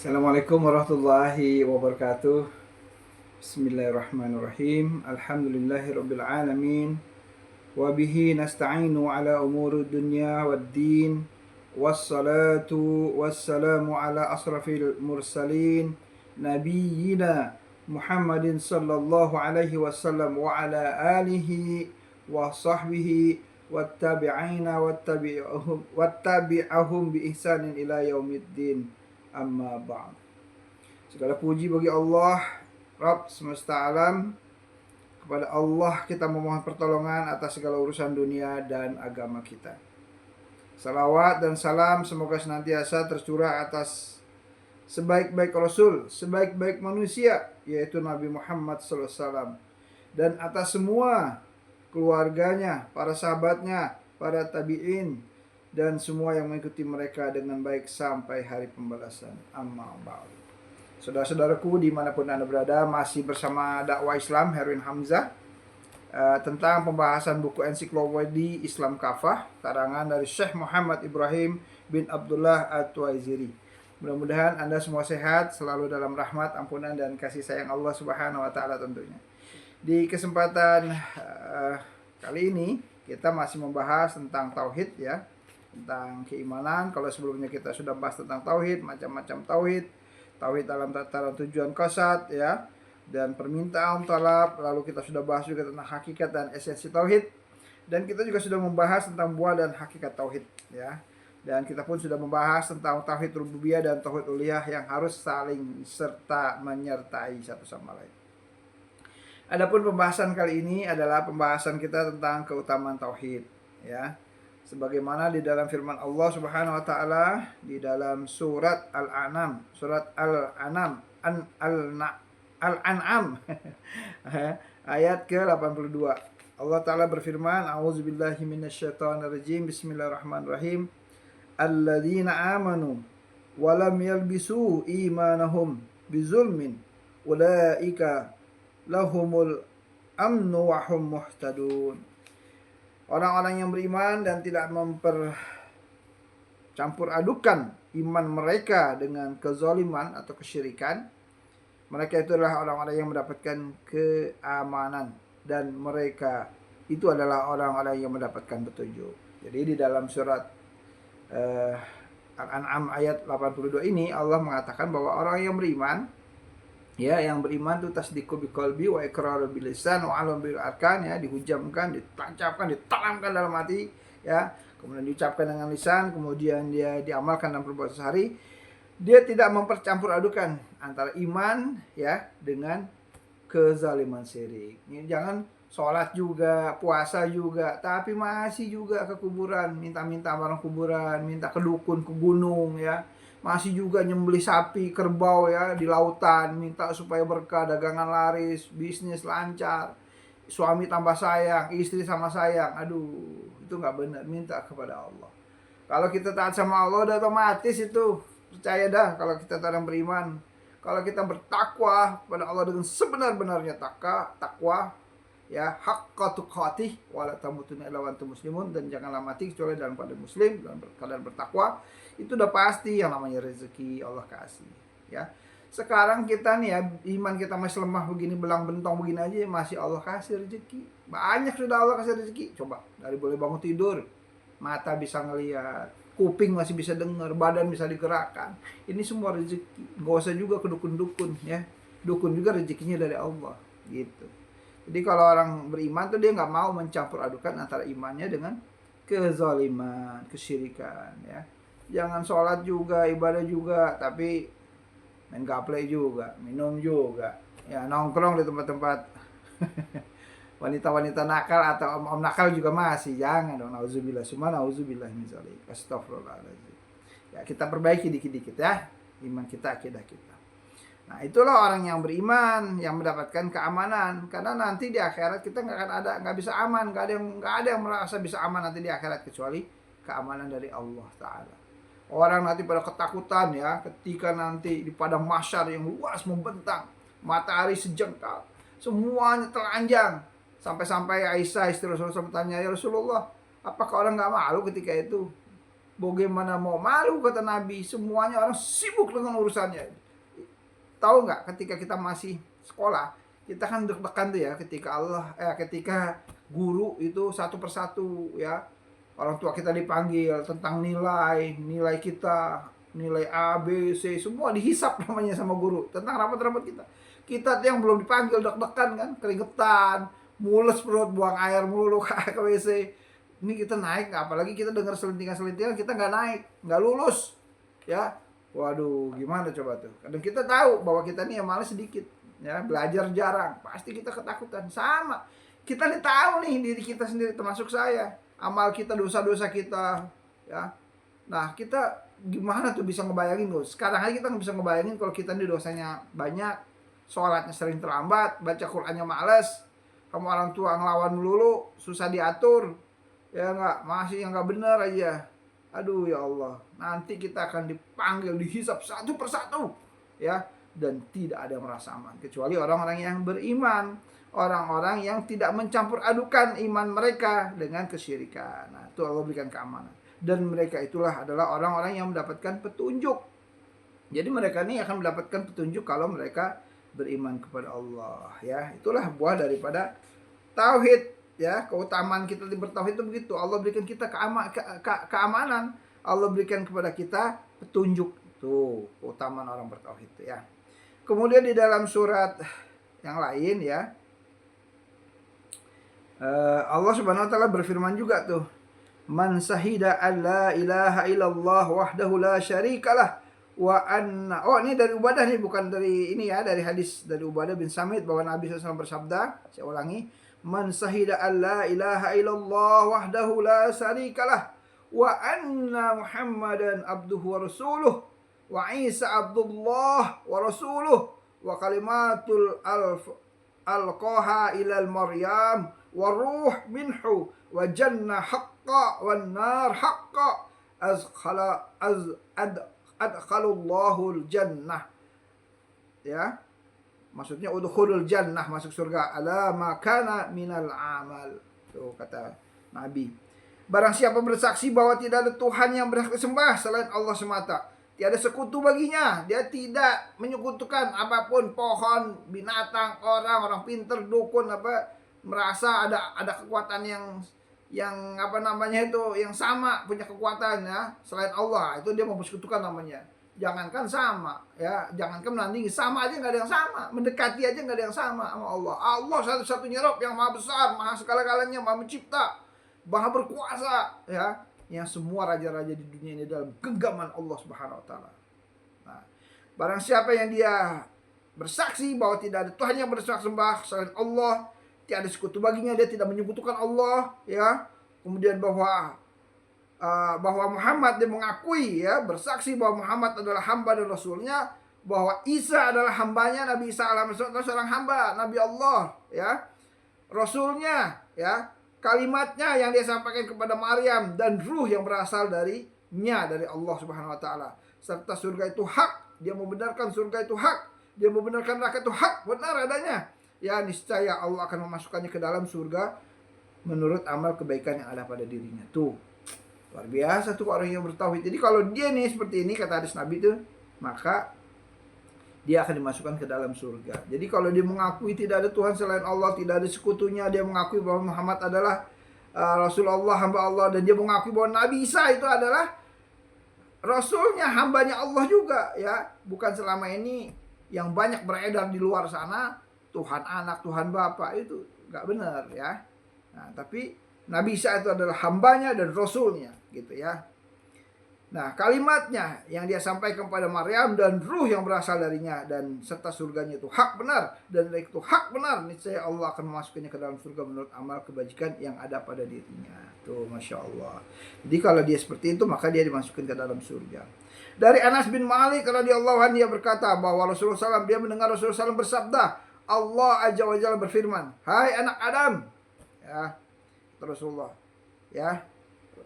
Assalamualaikum warahmatullahi wabarakatuh. Bismillahirrahmanirrahim. Alhamdulillahirabbil alamin. Wa bihi nasta'inu ala umuri dunya waddin. Wassalatu wassalamu ala asrafil mursalin nabiyyina Muhammadin sallallahu alaihi wasallam wa ala alihi wa sahbihi wattabi'ina wattabi'ahum bi ihsanin ila yaumiddin. Amma ba'd. Segala puji bagi Allah, Rabb semesta alam. Kepada Allah kita memohon pertolongan atas segala urusan dunia dan agama kita. Salawat dan salam semoga senantiasa tercurah atas sebaik-baik Rasul, sebaik-baik manusia, yaitu Nabi Muhammad SAW. Dan atas semua keluarganya, para sahabatnya, para tabi'in, dan semua yang mengikuti mereka dengan baik sampai hari pembalasan. Amma ba'd. Saudara-saudaraku dimanapun Anda berada, masih bersama dakwah Islam Herwin Hamzah tentang pembahasan buku ensiklopedi Islam Kafah karangan dari Syekh Muhammad Ibrahim bin Abdullah At-Tuwaiziri. Mudah-mudahan Anda semua sehat, selalu dalam rahmat, ampunan, dan kasih sayang Allah Subhanahu wa Ta'ala tentunya. Di kesempatan kali ini kita masih membahas tentang tauhid, ya, tentang keimanan. Kalau sebelumnya kita sudah bahas tentang tauhid, macam-macam tauhid dalam tataran tujuan qasad, ya, dan permintaan talab. Lalu kita sudah bahas juga tentang hakikat dan esensi tauhid, dan kita juga sudah membahas tentang buah dan hakikat tauhid, ya. Dan kita pun sudah membahas tentang tauhid rububiyah dan tauhid uluhiyah yang harus saling serta menyertai satu sama lain. Adapun pembahasan kali ini adalah pembahasan kita tentang keutamaan tauhid, ya. Sebagaimana di dalam firman Allah Subhanahu wa Ta'ala di dalam surat Al-An'am, Al-An'am ayat ke-82. Allah Ta'ala berfirman, A'udzubillahi minasyaitonirrajim, Bismillahirrahmanirrahim. Alladzina amanu wa lam yalbisu imanahum bizulmin ulaika lahumul amnu wa hum muhtadun. Orang-orang yang beriman dan tidak mempercampur adukan iman mereka dengan kezaliman atau kesyirikan, mereka itu adalah orang-orang yang mendapatkan keamanan, dan mereka itu adalah orang-orang yang mendapatkan petunjuk. Jadi di dalam surat Al-An'am ayat 82 ini Allah mengatakan bahwa orang yang beriman, ya, yang beriman itu tasdiqu biqalbi wa iqraru bil lisan wa alam bil arkan, ya, dihujamkan, ditancapkan, ditanamkan dalam hati, ya, kemudian diucapkan dengan lisan, kemudian dia diamalkan dalam perbuatan sehari. Dia tidak mempercampur adukan antara iman, ya, dengan kezaliman syirik. Ini jangan sholat juga, puasa juga, tapi masih juga ke kuburan, minta-minta barang kuburan, minta ke dukun, ke gunung, ya. Masih juga nyembelih sapi, kerbau, ya, di lautan, minta supaya berkah, dagangan laris, bisnis lancar, suami tambah sayang, istri sama sayang. Aduh, itu nggak benar, minta kepada Allah. Kalau kita taat sama Allah udah otomatis itu, percaya dah, kalau kita orang beriman. Kalau kita bertakwa kepada Allah dengan sebenar-benarnya takwa, ya, haqqa tuqatih wa la tamutunna illa wa antum muslimun, dan janganlah mati kecuali dalam keadaan muslim, dalam keadaan bertakwa. Itu udah pasti yang namanya rezeki Allah kasih, ya. Sekarang kita nih, ya, iman kita masih lemah begini, belang bentong begini aja, masih Allah kasih rezeki. Banyak sudah Allah kasih rezeki. Coba dari boleh bangun tidur, mata bisa ngelihat, kuping masih bisa dengar, badan bisa digerakkan. Ini semua rezeki. Gak usah juga ke dukun-dukun, ya. Dukun juga rezekinya dari Allah, gitu. Jadi kalau orang beriman tuh dia nggak mau mencampur adukan antara imannya dengan kezaliman, kesyirikan, ya. Jangan sholat juga, ibadah juga, tapi main gaple juga, minum juga, ya, nongkrong di tempat-tempat wanita-wanita nakal atau om-om nakal juga masih. Jangan dong, nauzubillah, nauzubillah min dzalik, astagfirullahaladzim. Ya, kita perbaiki dikit-dikit, ya, iman kita, akidah kita. Nah, itulah orang yang beriman yang mendapatkan keamanan, karena nanti di akhirat kita nggak bisa aman, nggak ada yang merasa bisa aman nanti di akhirat kecuali keamanan dari Allah Ta'ala. Orang nanti pada ketakutan, ya, ketika nanti di padang mahsyar yang luas membentang, matahari sejengkal, semuanya telanjang. Sampai-sampai Aisyah istri Rasulullah bertanya, ya Rasulullah, apakah orang nggak malu ketika itu? Bagaimana mau malu, kata Nabi, semuanya orang sibuk dengan urusannya. Tahu nggak, ketika kita masih sekolah, kita kan deg-degan tuh ya, ketika guru itu satu persatu ya, orang tua kita dipanggil tentang nilai kita, nilai A, B, C, semua dihisap namanya sama guru tentang rapat-rapat kita. Kita tuh yang belum dipanggil deg-degan kan, keringetan, mules perut, buang air mulu ke WC. Ini kita naik, apalagi kita dengar selentingan-selentingan, kita nggak naik, nggak lulus ya. Waduh, gimana coba tuh. Kadang kita tahu bahwa kita nih yang malas sedikit ya, belajar jarang, pasti kita ketakutan. Sama, kita nih tahu nih diri kita sendiri, termasuk saya, amal kita, dosa-dosa kita ya. Nah, kita gimana tuh bisa ngebayangin tuh. Sekarang aja kita nggak bisa ngebayangin kalau kita nih dosanya banyak, sholatnya sering terlambat, baca Qur'annya males, kamu orang tua ngelawan melulu, susah diatur ya, masih yang nggak benar aja. Aduh ya Allah, nanti kita akan dipanggil, dihisap satu persatu ya, dan tidak ada yang merasa aman kecuali orang-orang yang beriman, orang-orang yang tidak mencampur adukan iman mereka dengan kesyirikan. Nah, itu Allah berikan keamanan, dan mereka itulah adalah orang-orang yang mendapatkan petunjuk. Jadi mereka ini akan mendapatkan petunjuk kalau mereka beriman kepada Allah ya. Itulah buah daripada tauhid ya. Keutamaan kita di bertauhid itu begitu. Allah berikan kita keamanan, Allah berikan kepada kita petunjuk. Tuh keutamaan orang bertauhid itu ya. Kemudian di dalam surat yang lain ya, Allah Subhanahu wa taala berfirman juga tuh, man sahida an la ilaha illallah wahdahu la syarikalah wa anna, ini dari Ubadah nih, bukan dari ini ya, dari hadis dari Ubadah bin Samit bahwa Nabi SAW bersabda, saya ulangi, man sahida an la ilaha illallah wahdahu la syarikalah wa anna Muhammadan abduhu wa rasuluh wa Isa abdullah wa rasuluh wa kalimatul alqaha ilal Maryam wa ruh minhu wa jannah haqqa wa nar haqqa adkhalullahul jannah ya, maksudnya udkhulul jannah, masuk surga, ala makana minal amal. Tuh kata Nabi, barang siapa bersaksi bahwa tidak ada Tuhan yang berhak disembah selain Allah semata, tiada sekutu baginya, dia tidak menyekutukan apapun, pohon, binatang, orang pinter, dukun, merasa ada kekuatan yang yang sama, punya kekuatan ya selain Allah, itu dia mempersekutukan namanya. Jangankan sama ya, jangankan menandingi, sama aja nggak ada yang sama, mendekati aja nggak ada yang sama sama Allah. Allah satu-satunya Rabb yang maha besar, maha segala-galanya, maha mencipta, maha berkuasa ya, yang semua raja-raja di dunia ini dalam genggaman Allah Subhanahu wa taala. Nah, barang siapa yang dia bersaksi bahwa tidak ada Tuhan yang berhak sembah selain Allah, tiada sekutu baginya, dia tidak menyekutukan Allah ya, kemudian bahwa Muhammad, dia mengakui ya, bersaksi bahwa Muhammad adalah hamba dan rasulnya, bahwa Isa adalah hambanya, Nabi Isa alaihissalam seorang hamba, Nabi Allah ya, rasulnya ya, kalimatnya yang dia sampaikan kepada Maryam, dan ruh yang berasal dari Allah Subhanahu wa taala, serta surga itu hak, dia membenarkan surga itu hak, dia membenarkan neraka itu hak, benar adanya ya, niscaya Allah akan memasukkannya ke dalam surga menurut amal kebaikan yang ada pada dirinya. Tuh luar biasa tuh orang yang bertauhid. Jadi kalau dia nih seperti ini, kata hadis Nabi tuh, maka dia akan dimasukkan ke dalam surga. Jadi kalau dia mengakui tidak ada Tuhan selain Allah, tidak ada sekutunya, dia mengakui bahwa Muhammad adalah Rasulullah, hamba Allah, dan dia mengakui bahwa Nabi Isa itu adalah Rasulnya, hambanya Allah juga ya. Bukan selama ini yang banyak beredar di luar sana, Tuhan anak, Tuhan Bapa, itu nggak benar ya. Nah, tapi Nabi Isa itu adalah hambanya dan rasulnya gitu ya. Nah, kalimatnya yang dia sampaikan kepada Maryam, dan ruh yang berasal darinya, dan serta surganya itu hak benar, dan itu hak benar, niscaya Allah akan memasukkannya ke dalam surga menurut amal kebajikan yang ada pada dirinya. Tuh Masya Allah. Jadi kalau dia seperti itu, maka dia dimasukkan ke dalam surga. Dari Anas bin Malik radhiyallahu anhu, dia berkata bahwa Rasulullah SAW, dia mendengar Rasulullah SAW bersabda, Allah Azza wa Jalla berfirman, hai anak Adam ya, Rasulullah ya,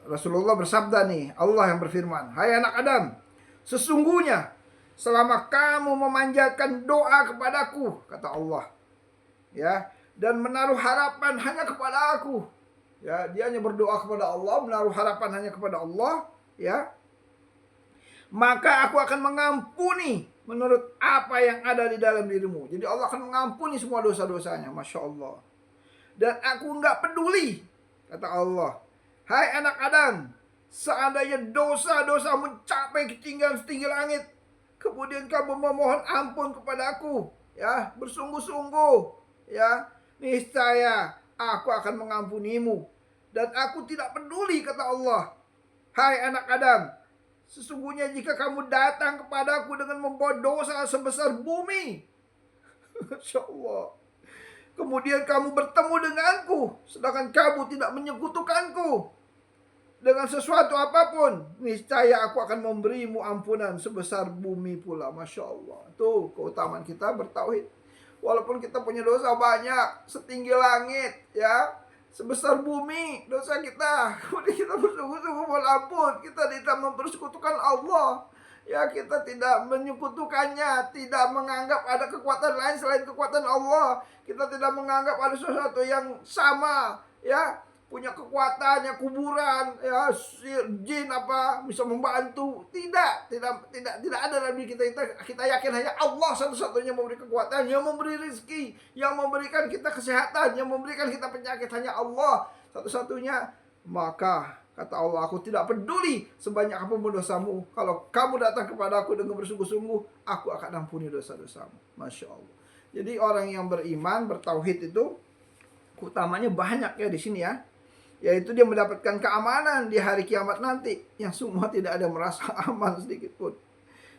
Rasulullah bersabda nih, Allah yang berfirman, hai anak Adam, sesungguhnya selama kamu memanjatkan doa kepadaku, kata Allah ya, dan menaruh harapan hanya kepada aku ya, dia hanya berdoa kepada Allah, menaruh harapan hanya kepada Allah, ya, maka aku akan mengampuni menurut apa yang ada di dalam dirimu. Jadi Allah akan mengampuni semua dosa-dosanya. Masya Allah. Dan aku nggak peduli, kata Allah, hai anak Adam, seandainya dosa-dosa mencapai ketinggian setinggi langit, kemudian kamu memohon ampun kepada aku, ya, bersungguh-sungguh, ya, niscaya aku akan mengampunimu. Dan aku tidak peduli, kata Allah, hai anak Adam, sesungguhnya jika kamu datang kepadaku dengan membawa dosa sebesar bumi, Masya Allah, kemudian kamu bertemu denganku, sedangkan kamu tidak menyekutukanku dengan sesuatu apapun, niscaya aku akan memberimu ampunan sebesar bumi pula. Masya Allah. Tuh keutamaan kita bertauhid. Walaupun kita punya dosa banyak, setinggi langit, ya, sebesar bumi dosa kita, kemudian kita bersungguh-sungguh mohon ampun, kita tidak mempersekutukan Allah, ya, kita tidak menyekutukannya, tidak menganggap ada kekuatan lain selain kekuatan Allah, kita tidak menganggap ada sesuatu yang sama, ya, punya kekuatannya kuburan, ya, jin apa bisa membantu. Tidak ada dalam diri kita. Kita yakin hanya Allah satu-satunya memberi kekuatan, yang memberi rezeki, yang memberikan kita kesehatan, yang memberikan kita penyakit, hanya Allah satu-satunya. Maka kata Allah, aku tidak peduli sebanyak apapun dosamu, kalau kamu datang kepada aku dengan bersungguh-sungguh, aku akan ampuni dosa-dosamu. Masya Allah. Jadi orang yang beriman, bertauhid itu utamanya banyak ya di sini ya, yaitu dia mendapatkan keamanan di hari kiamat nanti, yang semua tidak ada merasa aman sedikit pun.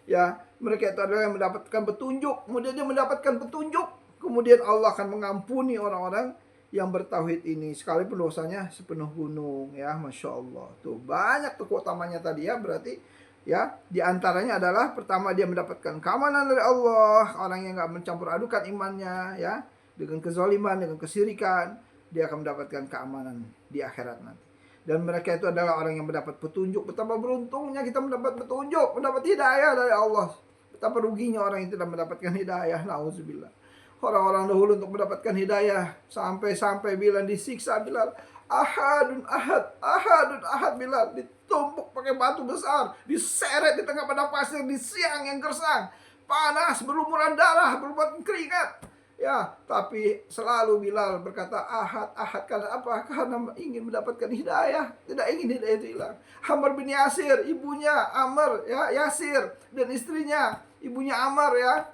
Ya, mereka itu adalah yang mendapatkan petunjuk, kemudian dia mendapatkan petunjuk, kemudian Allah akan mengampuni orang-orang yang bertauhid ini, sekalipun dosanya sepenuh gunung, ya. Masya Allah. Tuh banyak tuh keutamanya tadi ya, berarti ya, diantaranya adalah pertama dia mendapatkan keamanan dari Allah, orang yang nggak mencampur adukan imannya, ya, dengan kezaliman, dengan kesirikan, dia akan mendapatkan keamanan di akhirat nanti. Dan mereka itu adalah orang yang mendapat petunjuk. Betapa beruntungnya kita mendapat petunjuk, mendapat hidayah dari Allah. Betapa ruginya orang yang tidak mendapatkan hidayah. Nauzubillah. Orang-orang dahulu untuk mendapatkan hidayah, sampai-sampai Bilal disiksa. Bilal, ahadun ahad, ahadun ahad. Bilal ditumpuk pakai batu besar, diseret di tengah padang pasir di siang yang gersang, panas, berlumuran darah, berlumuran keringat. Ya, tapi selalu Bilal berkata ahad, ahad. Karena apa? Karena ingin mendapatkan hidayah, tidak ingin hidayah itu hilang. Ammar bin Yasir, ibunya Ammar, ya, Yasir, dan istrinya ibunya Ammar, ya,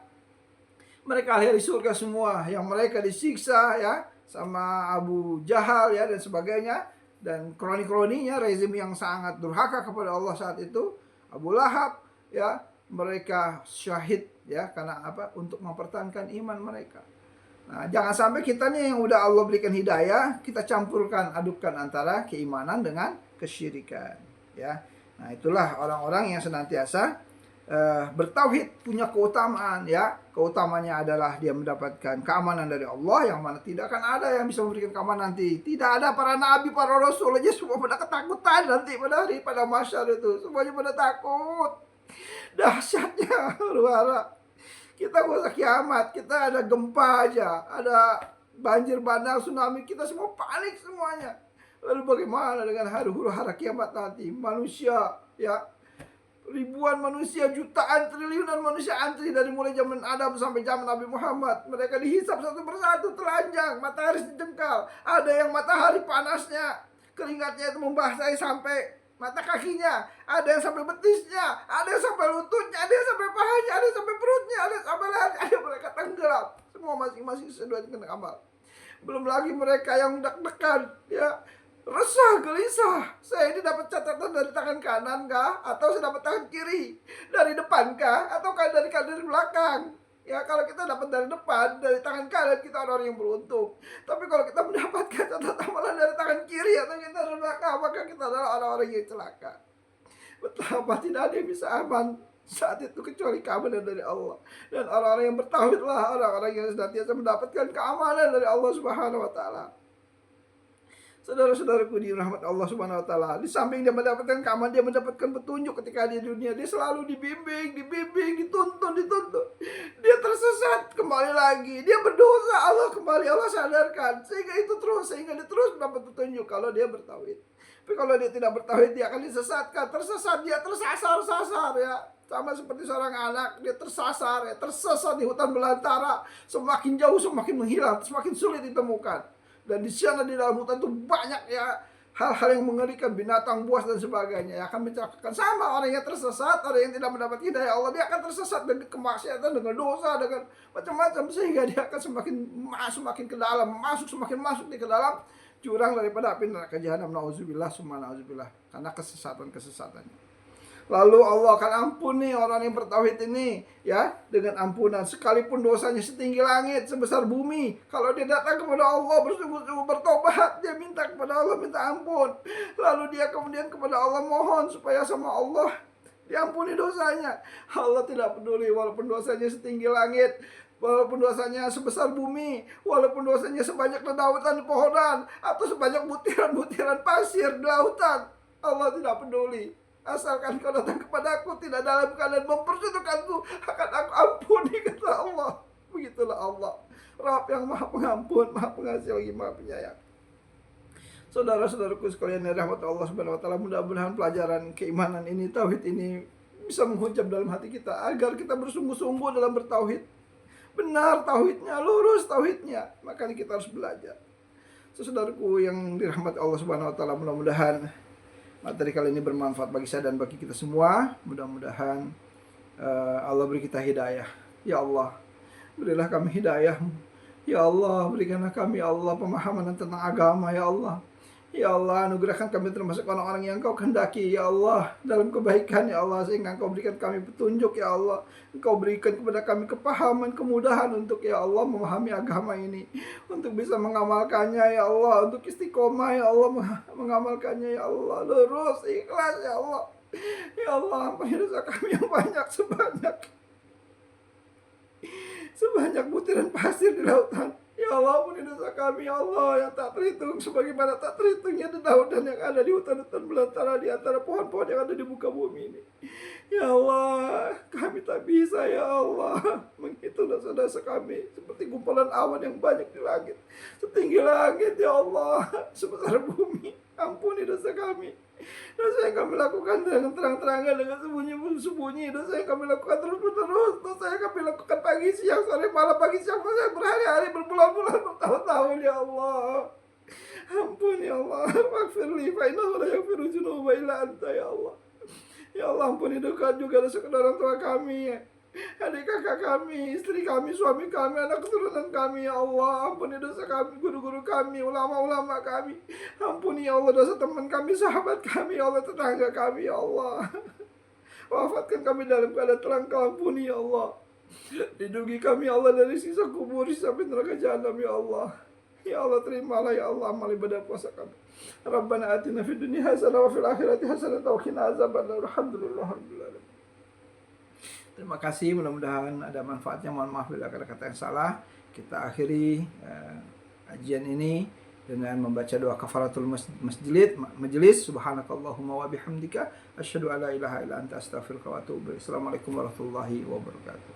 mereka ahli surga semua, yang mereka disiksa, ya, sama Abu Jahal, ya, dan sebagainya, dan kroni-kroninya, rezim yang sangat durhaka kepada Allah saat itu, Abu Lahab, ya, mereka syahid, ya, karena apa? Untuk mempertahankan iman mereka. Nah, jangan sampai kita nih yang udah Allah berikan hidayah, kita campurkan, adukan antara keimanan dengan kesyirikan, ya. Nah, itulah orang-orang yang senantiasa bertauhid, punya keutamaan, ya. Keutamanya adalah dia mendapatkan keamanan dari Allah, yang mana tidak akan ada yang bisa memberikan keamanan nanti. Tidak ada para nabi, para rasul aja semua pada ketakutan nanti pada mahsyar itu, semuanya pada takut. Dahsyatnya luar. Kita gak usah kiamat, kita ada gempa aja, ada banjir bandang, tsunami, kita semua panik semuanya. Lalu bagaimana dengan huru-hara kiamat nanti? Manusia, ya, ribuan manusia, jutaan, triliunan manusia antri dari mulai zaman Adam sampai zaman Nabi Muhammad. Mereka dihisap satu persatu, telanjang, matahari sejengkal. Ada yang matahari panasnya, keringatnya itu membasahi sampai mata kakinya, ada yang sampai betisnya, ada yang sampai lututnya, ada yang sampai pahanya, ada yang sampai perutnya, ada yang sampai lehernya, ada yang mereka tenggelam. Semua masing-masing sesuai dengan amal. Belum lagi mereka yang deg-degan, ya, resah, gelisah. Saya ini dapat catatan dari tangan kanan kah? Atau saya dapat tangan kiri? Dari depan kah? Atau dari belakang? Ya, kalau kita dapat dari depan, dari tangan kanan, kita orang yang beruntung. Tapi kalau kita mendapatkan catatan amalan dari tangan kiri atau kita dari belakang, maka kita adalah orang-orang yang celaka. Betapa tidak ada yang bisa aman saat itu kecuali keamanan dari Allah. Dan orang-orang yang bertauhidlah orang-orang yang senantiasa mendapatkan keamanan dari Allah Subhanahu wa taala. Saudara-saudaraku di rahmat Allah Subhanahu wa taala, di samping dia mendapatkan keamanan, dia mendapatkan petunjuk ketika di dunia. Dia selalu dibimbing, dituntun. Dia tersesat, kembali lagi. Dia berdosa, Allah kembali, Allah sadarkan. Sehingga dia terus mendapat petunjuk kalau dia bertauhid. Tapi kalau dia tidak bertauhid, dia akan disesatkan. Tersesat, dia tersasar ya. Sama seperti seorang anak, dia tersasar ya, tersesat di hutan belantara. Semakin jauh semakin menghilang, semakin sulit ditemukan. Dan di sana di dalam hutan itu banyak ya hal-hal yang mengerikan, binatang buas dan sebagainya yang akan mencelakakan. Sama orang yang tersesat, orang yang tidak mendapat hidayah Allah, dia akan tersesat dengan kemaksiatan, dengan dosa, dengan macam-macam, sehingga dia akan semakin ke dalam, semakin masuk ke dalam jurang daripada api neraka jahanam. Nauzubillah summa nauzubillah, karena kesesatannya. Lalu Allah akan ampuni orang yang bertauhid ini ya, dengan ampunan sekalipun dosanya setinggi langit, sebesar bumi. Kalau dia datang kepada Allah bersungguh-sungguh bertobat, dia minta kepada Allah, minta ampun, lalu dia kemudian kepada Allah mohon supaya sama Allah diampuni dosanya, Allah tidak peduli walaupun dosanya setinggi langit, walaupun dosanya sebesar bumi, walaupun dosanya sebanyak dedaunan di pohonan, atau sebanyak butiran-butiran pasir di lautan, Allah tidak peduli. Asalkan kau datang kepadaku tidak dalam keadaan mempersutukanku, akan aku ampuni, kata Allah. Begitulah Allah, Rabb yang maha pengampun, maha pengasih lagi maha penyayang. Saudara-saudaraku sekalian yang rahmat Allah Subhanahu wa taala, mudah-mudahan pelajaran keimanan ini, tauhid ini bisa menghujam dalam hati kita agar kita bersungguh-sungguh dalam bertauhid. Benar tauhidnya, lurus tauhidnya, makanya kita harus belajar. Saudaraku yang dirahmati Allah Subhanahu wa taala, mudah-mudahan materi kali ini bermanfaat bagi saya dan bagi kita semua. Mudah-mudahan Allah beri kita hidayah. Ya Allah, berilah kami hidayah. Ya Allah, berikanlah kami, ya Allah, pemahaman tentang agama. Ya Allah, ya Allah, anugerahkan kami termasuk orang-orang yang Engkau kehendaki, ya Allah, dalam kebaikan, ya Allah, sehingga Engkau berikan kami petunjuk, ya Allah. Engkau berikan kepada kami kepahaman, kemudahan untuk, ya Allah, memahami agama ini, untuk bisa mengamalkannya, ya Allah, untuk istiqomah, ya Allah, mengamalkannya, ya Allah, lurus, ikhlas, ya Allah. Ya Allah, ampuni dosa kami yang banyak, sebanyak butiran pasir di lautan. Ya Allah, ampuni dosa kami, ya Allah, yang tak terhitung, sebagaimana tak terhitungnya dedaunan yang ada di hutan-hutan belantara, di antara pohon-pohon yang ada di muka bumi ini. Ya Allah, kami tak bisa, ya Allah, menghitung dosa-dosa kami seperti gumpalan awan yang banyak di langit, setinggi langit, ya Allah, sebesar bumi. Ampuni dosa kami, dosa yang kami lakukan dengan terang-terangan, dengan sembunyi-sembunyi, dosa yang kami lakukan terus-menerus, dosa yang kami lakukan pagi, siang, sore, malam, pagi, siang, sore, berhari-hari, berbulan-bulan, bertahun-tahun, ya Allah. Ampun, ya Allah, maghfirli fa innahu la yaghfiru dzunuba illa anta, ya Allah. Ya Allah, ampuni juga dosa kedua orang tua kami, adik kakak kami, istri kami, suami kami, anak keturunan kami, ya Allah. Ampuni dosa kami, guru-guru kami, ulama-ulama kami. Ampuni, ya Allah, dosa teman kami, sahabat kami, ya Allah, tetangga kami, ya Allah. Wafatkan kami dalam keadaan telah Engkau ampuni, ya Allah. Lindungi kami, ya Allah, dari sisa kubur sampai neraka jahanam, ya Allah. Ya Allah, terimalah, ya Allah, amal ibadah puasa kami. Rabbana atina fid dunya hasanah wa fil akhirati hasanah wa qina azabannar. Alhamdulillah rabbil alamin. Terima kasih, mudah-mudahan ada manfaatnya. Mohon maaf bila ada kata yang salah. Kita akhiri kajian ini dengan membaca doa kafaratul majelis. Subhanakallahumma wa bihamdika asyhadu an la ilaha illa anta astaghfiruka wa atubu ilaik. Assalamualaikum warahmatullahi wabarakatuh.